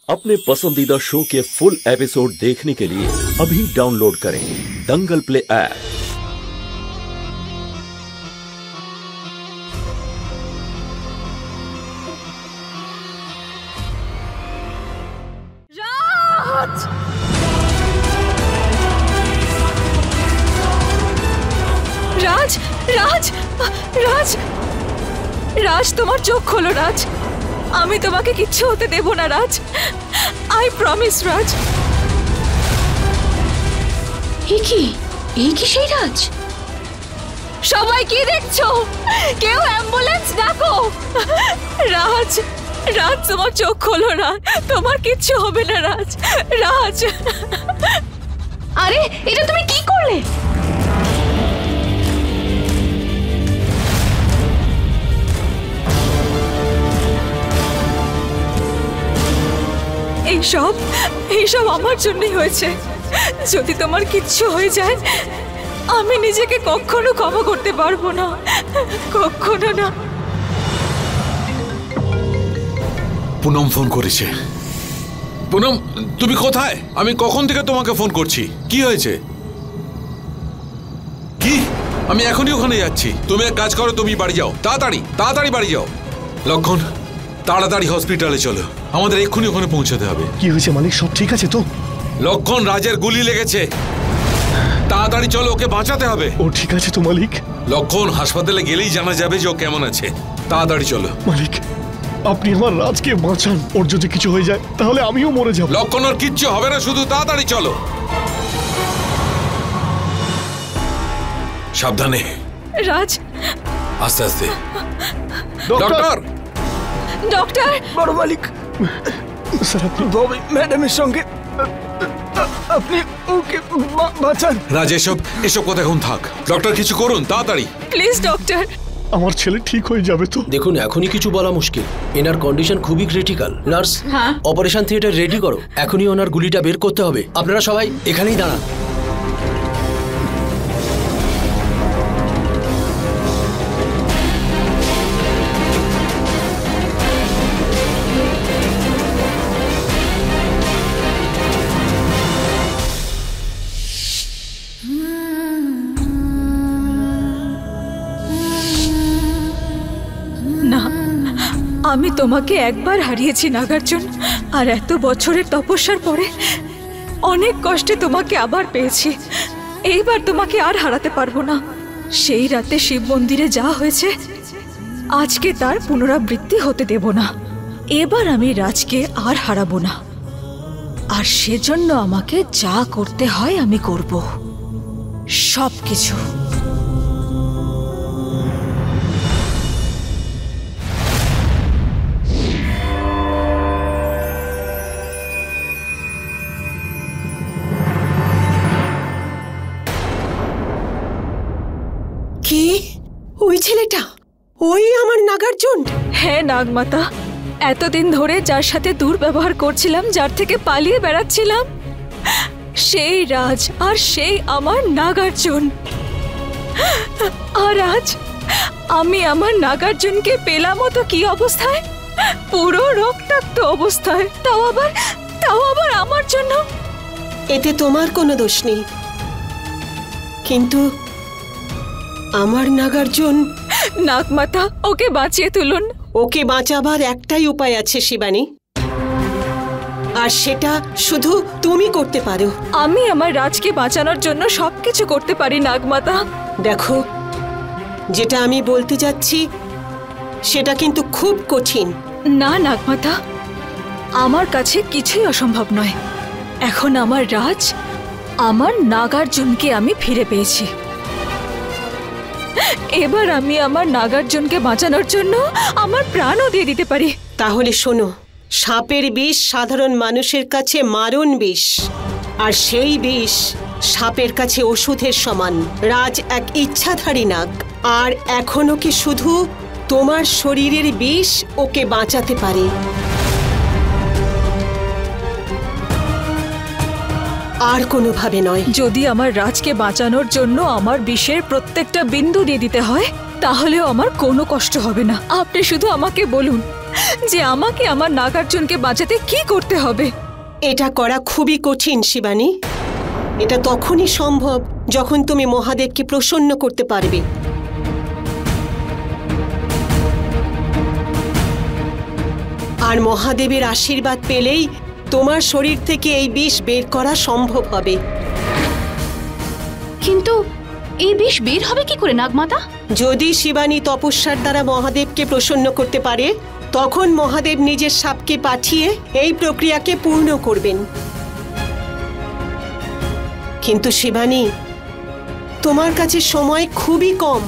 अपने पसंदीदा शो के फुल एपिसोड देखने के लिए अभी डाउनलोड करें दंगल प्ले ऐप। राज! राज! राज! राज! राज, तुम्हार चोख खोलो राज। আমি তোমাকে কিচ্ছু হতে দেব না রাজ। আই প্রমিস রাজ। এই কি সেই রাজ? সবাই কি দেখছো? কেউ অ্যাম্বুলেন্স ডাকো। রাজ, রাজ তোমার চোখ খোলো না, তোমার কিচ্ছু হবে না রাজ। রাজ! আরে এটা তুমি কি করলে? এইসব আমার জন্যই হয়েছে। যদি তোমার কিচ্ছু হয়ে যায় আমি নিজেকে কখনো ক্ষমা করতে পারবো না, কখনো না। পুনম ফোন করেছে। পুনম, তুমি কোথায়? আমি কখন থেকে তোমাকে ফোন করছি। কি হয়েছে? কি? আমি এখনই ওখানে যাচ্ছি। তুমি এক কাজ করো, তুমি বাড়ি যাও, তাড়াতাড়ি তাড়াতাড়ি বাড়ি যাও। লক্ষণ, তাড়াতাড়ি হসপিটালে চলো, আমাদের এক্ষুনি ওখানে পৌঁছাতে হবে। কি হয়েছে মালিক? সব ঠিক আছে তো? লক্ষণ, রাজের গুলি লেগেছে, তাড়াতাড়ি চলো, ওকে বাঁচাতে হবে। ও ঠিক আছে তো মালিক? লক্ষণ, হাসপাতালে গেলেই জানা যাবে যে ও কেমন আছে। তাড়াতাড়ি চলো। মালিক, আপনি আমার রাজকে বাঁচান। ওর যদি কিছু হয়ে যায় তাহলে আমিও মরে যাব। লক্ষণ, ওর কিচ্ছু হবে না, শুধু তাড়াতাড়ি চলো। সাবধানে। রাজ, আস্তে আস্তে। ডক্টর! ডক্টর! বড় মালিক, স্যার আপনি ববি ম্যাডামের সঙ্গে আপনি ওকে বাঁচান। রাজ, এসব কথা এখন থাক। ডক্টর কিছু করুন তাড়াতাড়ি। Please doctor. আমার ছেলে ঠিক হয়ে যাবে তো? দেখুন, এখনই কিছু বলা মুশকিল। এনার কন্ডিশন খুবই critical. Nurse, operation theatre ready করো। এখনই ওনার গুলিটা বের করতে হবে। আপনারা সবাই এখানেই দাঁড়ান। না, আমি তোমাকে একবার হারিয়েছি নাগার্জুন, আর এত বছরের তপস্যার পরে অনেক কষ্টে তোমাকে আবার পেয়েছি। এইবার তোমাকে আর হারাতে পারবো না। সেই রাতে শিব মন্দিরে যা হয়েছে আজকে তার পুনরাবৃত্তি হতে দেব না। এবার আমি রাজকে আর হারাবো না, আর সেজন্য আমাকে যা করতে হয় আমি করব, সব কিছু। কি? ওই ছেলেটা? ওই আমার নাগার্জুন? হ্যাঁ নাগমাতা, এতদিন ধরে যার সাথে দুর্ব্যবহার করছিলাম, যার থেকে পালিয়ে বেড়াচ্ছিলাম, সেই রাজ, আর সেই আমার নাগার্জুন। আর আজ আমি আমার নাগার্জুনকে পেলাম তো কি অবস্থায়? পুরো রক্তাক্ত অবস্থায়, তাও আবার আমার জন্য। এতে তোমার কোনো দোষ নেই, কিন্তু আমার নাগার্জুন। নাগমাতা, ওকে বাঁচিয়ে তুলুন। ওকে বাঁচাবার একটাই উপায় আছে শিবানী, আর সেটা শুধু তুমি করতে পারো। আমি আমার রাজকে বাঁচানোর জন্য সবকিছু করতে পারি নাগমাতা। দেখো, যেটা আমি বলতে যাচ্ছি সেটা কিন্তু খুব কঠিন। না নাগমাতা, আমার কাছে কিছুই অসম্ভব নয়। এখন আমার রাজ, আমার নাগার্জুনকে আমি ফিরে পেয়েছি। এবার আমি আমার নাগার্জুনকে বাঁচানোর জন্য আমার প্রাণও দিয়ে দিতে পারি। তাহলে শোনো, সাপের বিষ সাধারণ মানুষের কাছে মারণ বিষ, আর সেই বিষ সাপের কাছে ওষুধের সমান। রাজ এক ইচ্ছাধারী নাগ, আর এখন ওকে শুধু তোমার শরীরের বিষ ওকে বাঁচাতে পারে। আর কোনোভাবে নয়। যদি আমার রাজকে বাঁচানোর জন্য আমার বিষের প্রত্যেকটা বিন্দু দিয়ে দিতে হয়, তাহলেও আমার কোনো কষ্ট হবে না। আপনি শুধু আমাকে বলুন যে আমাকে আমার নাগার্জুনকে বাঁচাতে কি করতে হবে। এটা করা খুবই কঠিন শিবানী। এটা তখনই সম্ভব যখন তুমি মহাদেবকে প্রসন্ন করতে পারবে। আর মহাদেবের আশীর্বাদ পেলেই তোমার শরীর থেকে এই বিষ বের করা সম্ভব হবে। কিন্তু এই বিষ বের হবে কি করে নাগমাতা? যদি শিবানী তপস্যার দ্বারা মহাদেবকে প্রসন্ন করতে পারে, তখন মহাদেব নিজের সাপকে পাঠিয়ে এই প্রক্রিয়াকে পূর্ণ করবেন। কিন্তু শিবানী, তোমার কাছে সময় খুবই কম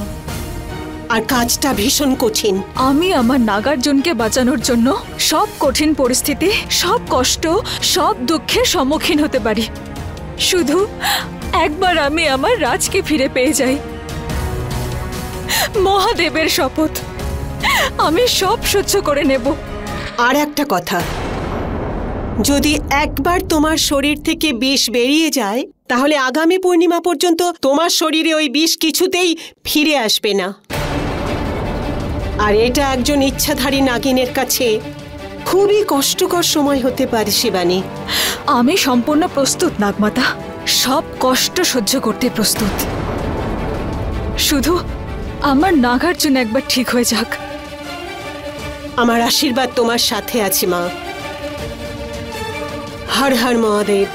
আর কাজটা ভীষণ কঠিন। আমি আমার নাগার্জুনকে বাঁচানোর জন্য সব কঠিন পরিস্থিতি, সব কষ্ট, সব দুঃখের সম্মুখীন হতে পারি, শুধু একবার আমি আমার রাজকে ফিরে পেয়ে যাই। মহাদেবের শপথ, আমি সব সহ্য করে নেব। আর একটা কথা, যদি একবার তোমার শরীর থেকে বিষ বেরিয়ে যায়, তাহলে আগামী পূর্ণিমা পর্যন্ত তোমার শরীরে ওই বিষ কিছুতেই ফিরে আসবে না। আর এটা একজন ইচ্ছাধারী নাগিনের কাছে খুবই কষ্টকর সময় হতে পারে শিবানী। আমি সম্পূর্ণ প্রস্তুত নাগমাতা, সব কষ্ট সহ্য করতে প্রস্তুত। শুধু আমার নাগার্জুন একবার ঠিক হয়ে যাক। আমার আশীর্বাদ তোমার সাথে আছে মা। হর হর মহাদেব।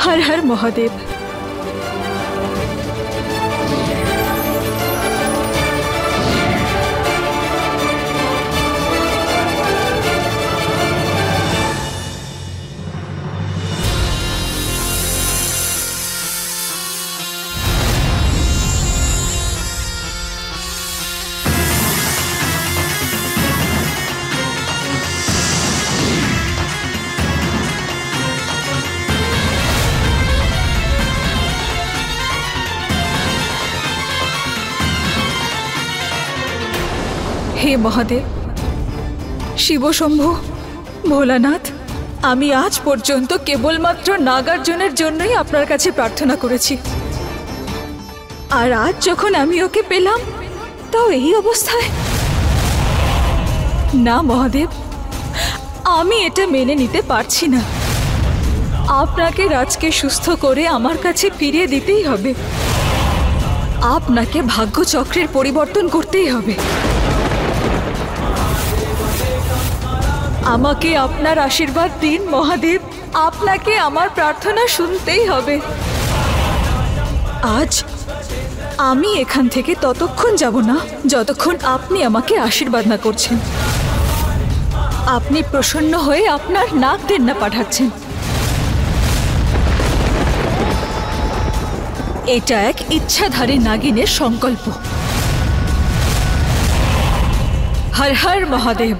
হর হর মহাদেব। হে মহাদেব, শিবশম্ভু, ভোলানাথ, আমি আজ পর্যন্ত কেবলমাত্র নাগার্জুনের জন্যই আপনার কাছে প্রার্থনা করেছি। আর আজ যখন আমি ওকে পেলাম, তাও এই অবস্থায়। না মহাদেব, আমি এটা মেনে নিতে পারছি না। আপনাকে রাজকে সুস্থ করে আমার কাছে ফিরিয়ে দিতেই হবে। আপনাকে ভাগ্যচক্রের পরিবর্তন করতেই হবে। আমাকে আপনার আশীর্বাদ দিন মহাদেব। আপনাকে আমার প্রার্থনা শুনতেই হবে। আজ আমি এখান থেকে ততক্ষণ যাব না যতক্ষণ আপনি আমাকে আশীর্বাদ না করছেন। আপনি প্রসন্ন হয়ে আপনার নাগদের না পাঠাচ্ছেন। এটা এক ইচ্ছাধারী নাগিনের সংকল্প। হর হর মহাদেব।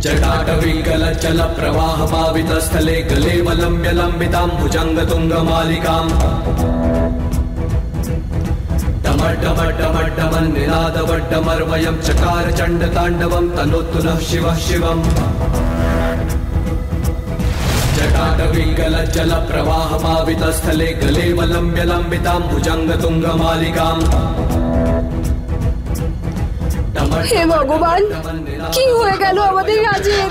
जटाटविकलचल प्रवाह पावित स्थले गले वलम्ब्य लम्बितां भुजंग तुंग मालिकां डमड्डमड्डमड्डमन् निनादवड्डमर्वयं चकार चण्ड ताण्डवं तनोतु नः शिवः शिवम् जटाटविकलचल प्रवाह पावित स्थले गले वलम्ब्य लम्बितां भुजंग तुंग मालिकां। হে ভগবান, কি হয়ে গেল আমাদের রাজের?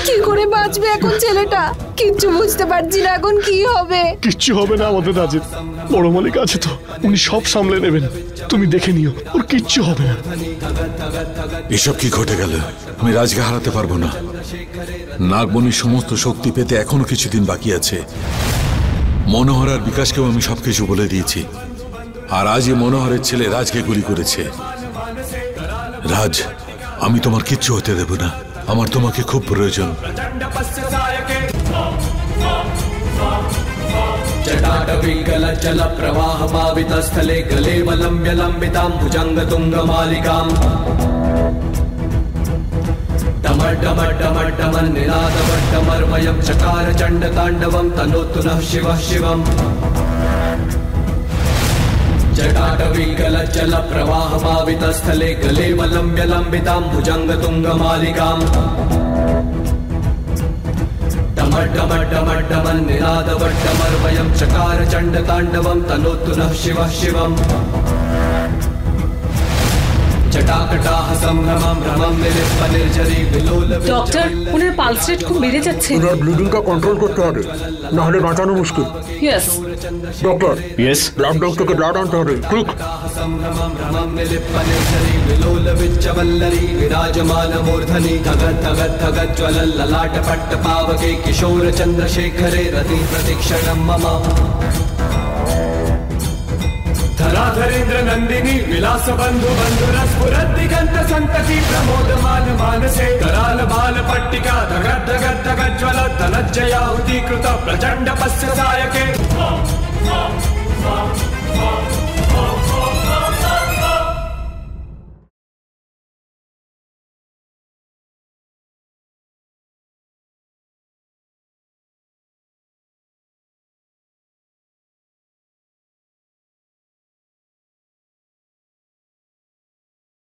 কি করে বাঁচবে এখন ছেলেটা? কিচ্ছু বুঝতে পারছি না এখন কি হবে। কিচ্ছু হবে না আমাদের রাজের, বড় মালিক আছে তো, উনি সব সামলে নেবেন। তুমি দেখে নিও, ওর কিচ্ছু হবে না। এসব কি ঘটে গেল? আমি রাজকে হারাতে পারবো না। নাগমণির সমস্ত শক্তি পেতে এখনো কিছুদিন বাকি আছে। মনোহর আর বিকাশকেও আমি সবকিছু বলে দিয়েছি। আর আজ এই মনোহরের ছেলে রাজকে গুলি করেছে। রাজ, আমি তোমার কিচ্ছু হতে দেব না। আমার তোমাকে খুব প্রয়োজন। जटाटविकलचल प्रवाह पावित स्थले गले वलम्ब्य लम्बितां भुजंग तुंग मालिकां डमड्डमड्डमड्डमन् निनादवड्डमर्वयं चकार चण्ड ताण्डवं तनोतु नः शिवः शिवम् जटाटविकलचल प्रवाह पावित स्थले गले वलम्ब्य लम्बितां भुजंग तुंग मालिकां डमड्डमड्डमड्डमन्निनादवड्डमर्वयं चकार चण्डताण्डवं तनोतु नः शिवः शिवम् जटाकटाह संभ्रमं भ्रमं निर्जरी विलोल। ডক্টর, ওনার পালস রেট খুব বেড়ে যাচ্ছে। ওনার ব্লিডিংটা কন্ট্রোল করতে হবে, না হলে বাঁচানো মুশকিল। Yes doctor. Yes, blood bank থেকে ব্লাড আনতে হবে, ঠিক। संभ्रमं भ्रमं निर्जरी विलोल विच्चवल्लरी विराजमान मूर्धनि धगत् धगत् धगत् ज्वलल् ललाट पट्ट पावके किशोर चन्द्रशेखरे रति प्रतीक्षणं मम। धराधरेन्द्र नंदिनी विलास बंधु बंधुरस्फुरद् दिगंत संतति प्रमोदमान मानसे कराल बाल पट्टिका धगत् धगत् धगत् ज्वल धनज्जयाहुति कृत प्रचंड पस्य सायके।